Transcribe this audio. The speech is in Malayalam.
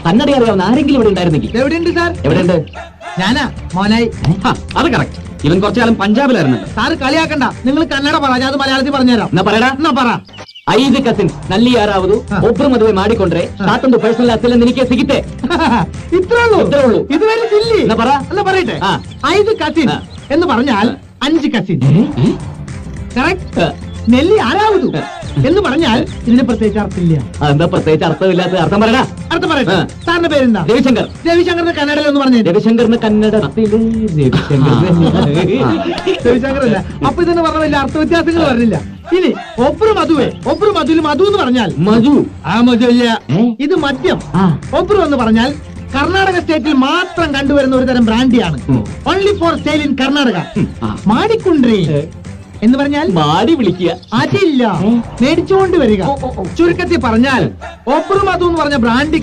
കന്നഡ അറിയാവുന്ന ആരെങ്കിലും ഇവിടെ ഉണ്ടായിരുന്നെങ്കിൽ. എവിടെയുണ്ട് സാർ? എവിടെയുണ്ട്? ഞാനാ മോനായി. അത് കറക്റ്റ്. ഇവൻ കുറച്ചു കാലം പഞ്ചാബിലായിരുന്നു. സാറ് കളിയാക്കണ്ട, നിങ്ങൾ കന്നഡ പറ, ഞാൻ മലയാളത്തിൽ പറഞ്ഞുതരാം. എന്നാ പറയടാ. എന്നാ പറ. 5 ಕಸಿನ್ಸ್ ನಲ್ಲಿ ಯಾರಾವುದು ಒಬ್ರು ಮದುವೆ ಮಾಡಿಕೊಂಡ್ರೆ ಸಾತೊಂದು ಪರ್ಸನಲ್ ಆಸ್ತಿ ನಿನಗೆ ಸಿಗುತ್ತೆ. ഇത്രേ ഉള്ളൂ. ഇതുവരെ ഇല്ലേ? എന്നാ പറ. എന്നാ പറയട്ടെ. 5 കസിൻ എന്ന് പറഞ്ഞാൽ 5 കസിൻ. കറക്റ്റ്. നെല്ലി ആരാവതു എന്ന് പറഞ്ഞാൽ ഇതിന് പ്രത്യേകിച്ച് അർത്ഥമില്ല. എന്താ പ്രത്യേകിച്ച് അർത്ഥമില്ലാത്ത? അർത്ഥം പറയടാ. അർത്ഥം പറയട്ടെ. സാറിന്റെ പേരെന്താ? രവിശങ്കർ. രവിശങ്കറിന്റെ കന്നഡയിൽ ഒന്ന് പറഞ്ഞു. രവിശങ്കറിന് കന്നഡ രവിശങ്കർ അല്ല. അപ്പൊ ഇതെന്ന് പറഞ്ഞ വലിയ അർത്ഥ വ്യത്യാസങ്ങൾ പറഞ്ഞില്ല. ഇനി ഒബ്രു മധുവിൽ മധു എന്ന് പറഞ്ഞാൽ മധു. ആ മധു ഇല്ല, ഇത് മദ്യം. ഒബ്രു എന്ന് പറഞ്ഞാൽ കർണാടക സ്റ്റേറ്റിൽ മാത്രം കണ്ടുവരുന്ന ഒരു തരം ബ്രാൻഡിയാണ്. Only for sale in Karnataka. മാടിക്കുണ്ട്രി എന്ന് പറഞ്ഞാൽ മാടി വിളിക്കുക. അതില്ല, മേടിച്ചുകൊണ്ട് വരിക. ചുരുക്കത്തിൽ പറഞ്ഞാൽ ഒബ്രു മധു എന്ന് പറഞ്ഞ ബ്രാൻഡി